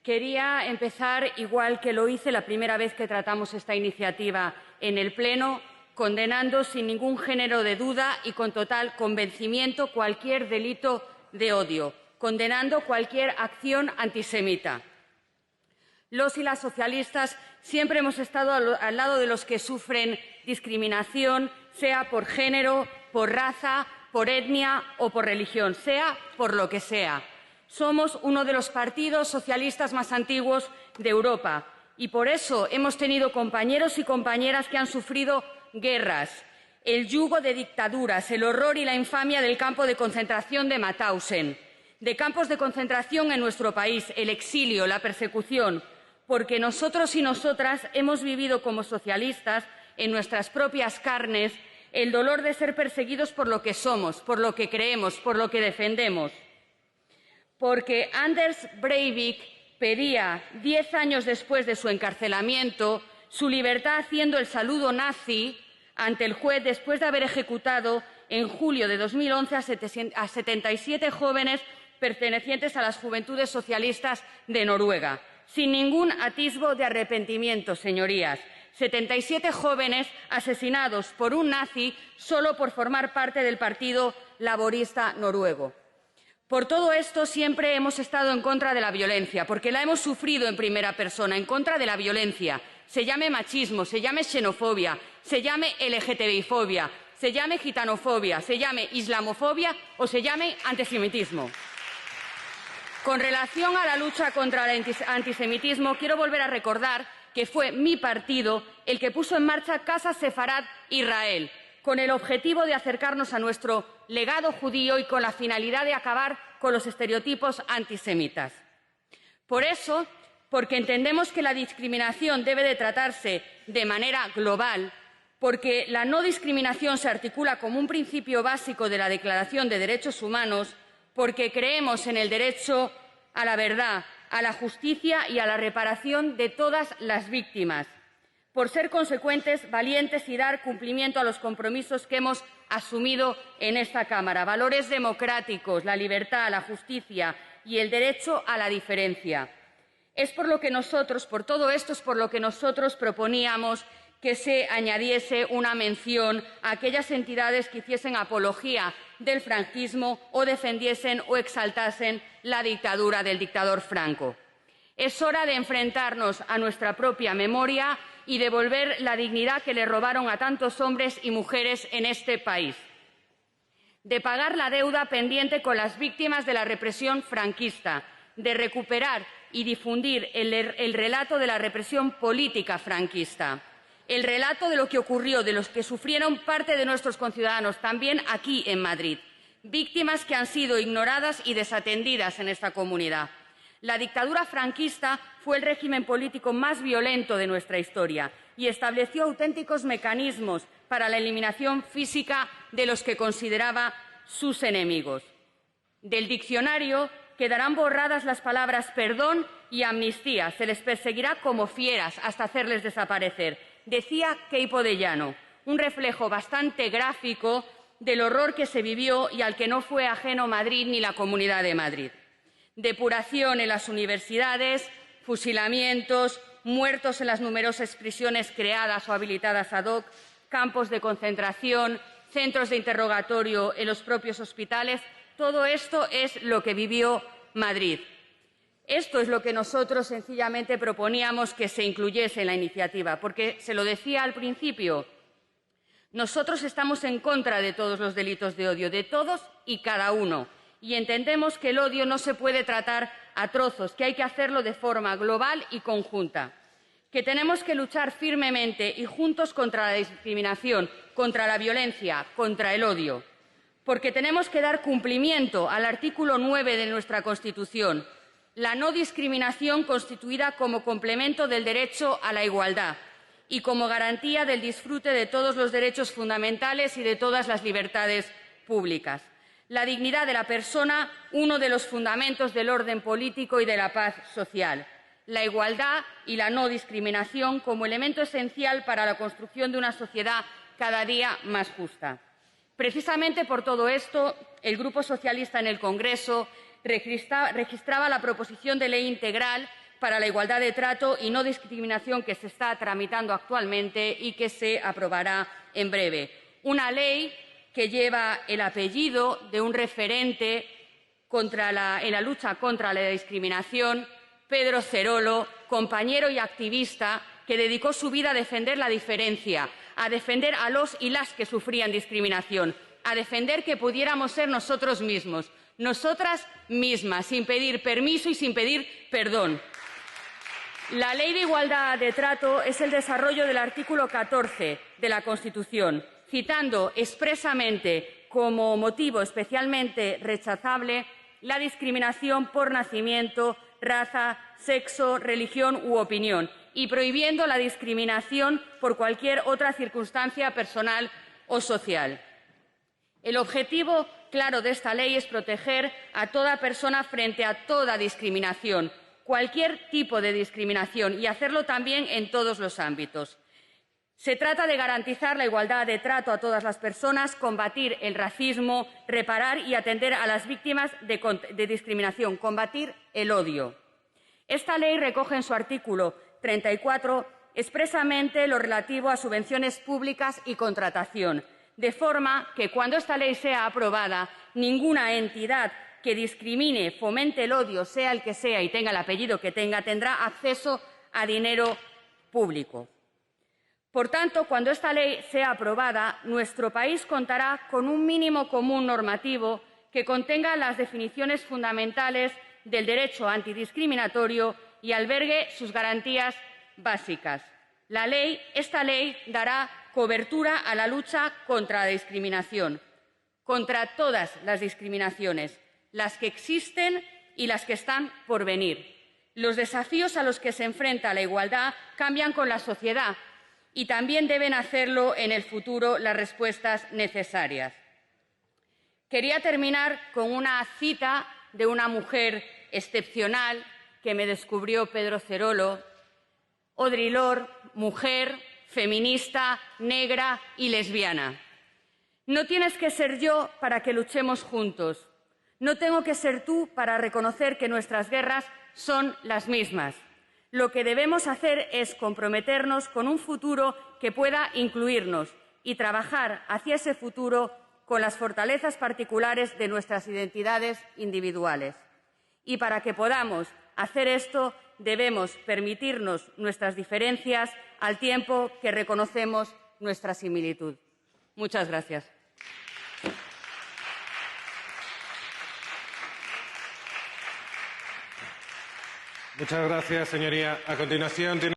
Quería empezar, igual que lo hice la primera vez que tratamos esta iniciativa en el Pleno, condenando sin ningún género de duda y con total convencimiento cualquier delito de odio, condenando cualquier acción antisemita. Los y las socialistas siempre hemos estado al lado de los que sufren discriminación, sea por género, por raza, por etnia o por religión, sea por lo que sea. Somos uno de los partidos socialistas más antiguos de Europa y por eso hemos tenido compañeros y compañeras que han sufrido guerras, el yugo de dictaduras, el horror y la infamia del campo de concentración de Mauthausen, de campos de concentración en nuestro país, el exilio, la persecución, porque nosotros y nosotras hemos vivido como socialistas en nuestras propias carnes el dolor de ser perseguidos por lo que somos, por lo que creemos, por lo que defendemos. Porque Anders Breivik pedía, 10 años después de su encarcelamiento, su libertad haciendo el saludo nazi ante el juez después de haber ejecutado en julio de 2011 a 77 jóvenes pertenecientes a las Juventudes Socialistas de Noruega, sin ningún atisbo de arrepentimiento, señorías. 77 jóvenes asesinados por un nazi solo por formar parte del Partido Laborista noruego. Por todo esto siempre hemos estado en contra de la violencia, porque la hemos sufrido en primera persona, en contra de la violencia. Se llame machismo, se llame xenofobia, se llame LGTBI-fobia, se llame gitanofobia, se llame islamofobia o se llame antisemitismo. Con relación a la lucha contra el antisemitismo, quiero volver a recordar que fue mi partido el que puso en marcha Casa Sefarad Israel, con el objetivo de acercarnos a nuestro legado judío y con la finalidad de acabar con los estereotipos antisemitas. Por eso, porque entendemos que la discriminación debe de tratarse de manera global, porque la no discriminación se articula como un principio básico de la Declaración de Derechos Humanos, porque creemos en el derecho a la verdad, a la justicia y a la reparación de todas las víctimas, por ser consecuentes, valientes y dar cumplimiento a los compromisos que hemos asumido en esta Cámara, valores democráticos, la libertad, la justicia y el derecho a la diferencia. Es por lo que nosotros, por todo esto es por lo que nosotros proponíamos que se añadiese una mención a aquellas entidades que hiciesen apología del franquismo o defendiesen o exaltasen la dictadura del dictador Franco. Es hora de enfrentarnos a nuestra propia memoria y devolver la dignidad que le robaron a tantos hombres y mujeres en este país, de pagar la deuda pendiente con las víctimas de la represión franquista, de recuperar y difundir el relato de la represión política franquista, el relato de lo que ocurrió, de los que sufrieron parte de nuestros conciudadanos, también aquí en Madrid, víctimas que han sido ignoradas y desatendidas en esta comunidad. La dictadura franquista fue el régimen político más violento de nuestra historia y estableció auténticos mecanismos para la eliminación física de los que consideraba sus enemigos. Del diccionario quedarán borradas las palabras perdón y amnistía. Se les perseguirá como fieras hasta hacerles desaparecer, decía Queipo de Llano, un reflejo bastante gráfico del horror que se vivió y al que no fue ajeno Madrid ni la Comunidad de Madrid. Depuración en las universidades, fusilamientos, muertos en las numerosas prisiones creadas o habilitadas ad hoc, campos de concentración, centros de interrogatorio en los propios hospitales. Todo esto es lo que vivió Madrid. Esto es lo que nosotros sencillamente proponíamos que se incluyese en la iniciativa, porque, se lo decía al principio, nosotros estamos en contra de todos los delitos de odio, de todos y cada uno. Y entendemos que el odio no se puede tratar a trozos, que hay que hacerlo de forma global y conjunta, que tenemos que luchar firmemente y juntos contra la discriminación, contra la violencia, contra el odio, porque tenemos que dar cumplimiento al artículo 9 de nuestra Constitución, la no discriminación constituida como complemento del derecho a la igualdad y como garantía del disfrute de todos los derechos fundamentales y de todas las libertades públicas. La dignidad de la persona, uno de los fundamentos del orden político y de la paz social. La igualdad y la no discriminación como elemento esencial para la construcción de una sociedad cada día más justa. Precisamente por todo esto, el Grupo Socialista en el Congreso registraba la proposición de ley integral para la igualdad de trato y no discriminación que se está tramitando actualmente y que se aprobará en breve. Una ley que lleva el apellido de un referente en la lucha contra la discriminación, Pedro Cerolo, compañero y activista que dedicó su vida a defender la diferencia, a defender a los y las que sufrían discriminación, a defender que pudiéramos ser nosotros mismos, nosotras mismas, sin pedir permiso y sin pedir perdón. La Ley de Igualdad de Trato es el desarrollo del artículo 14 de la Constitución, citando expresamente como motivo especialmente rechazable la discriminación por nacimiento, raza, sexo, religión u opinión, y prohibiendo la discriminación por cualquier otra circunstancia personal o social. El objetivo claro de esta ley es proteger a toda persona frente a toda discriminación, cualquier tipo de discriminación, y hacerlo también en todos los ámbitos. Se trata de garantizar la igualdad de trato a todas las personas, combatir el racismo, reparar y atender a las víctimas de discriminación, combatir el odio. Esta ley recoge en su artículo 34 expresamente lo relativo a subvenciones públicas y contratación, de forma que cuando esta ley sea aprobada, ninguna entidad que discrimine, fomente el odio, sea el que sea y tenga el apellido que tenga, tendrá acceso a dinero público. Por tanto, cuando esta ley sea aprobada, nuestro país contará con un mínimo común normativo que contenga las definiciones fundamentales del derecho antidiscriminatorio y albergue sus garantías básicas. Esta ley dará cobertura a la lucha contra la discriminación, contra todas las discriminaciones, las que existen y las que están por venir. Los desafíos a los que se enfrenta la igualdad cambian con la sociedad y también deben hacerlo en el futuro las respuestas necesarias. Quería terminar con una cita de una mujer excepcional que me descubrió Pedro Cerolo, Audre Lorde, mujer, feminista, negra y lesbiana. No tienes que ser yo para que luchemos juntos. No tengo que ser tú para reconocer que nuestras guerras son las mismas. Lo que debemos hacer es comprometernos con un futuro que pueda incluirnos y trabajar hacia ese futuro con las fortalezas particulares de nuestras identidades individuales. Y para que podamos hacer esto, debemos permitirnos nuestras diferencias al tiempo que reconocemos nuestra similitud. Muchas gracias. Muchas gracias, señoría. A continuación,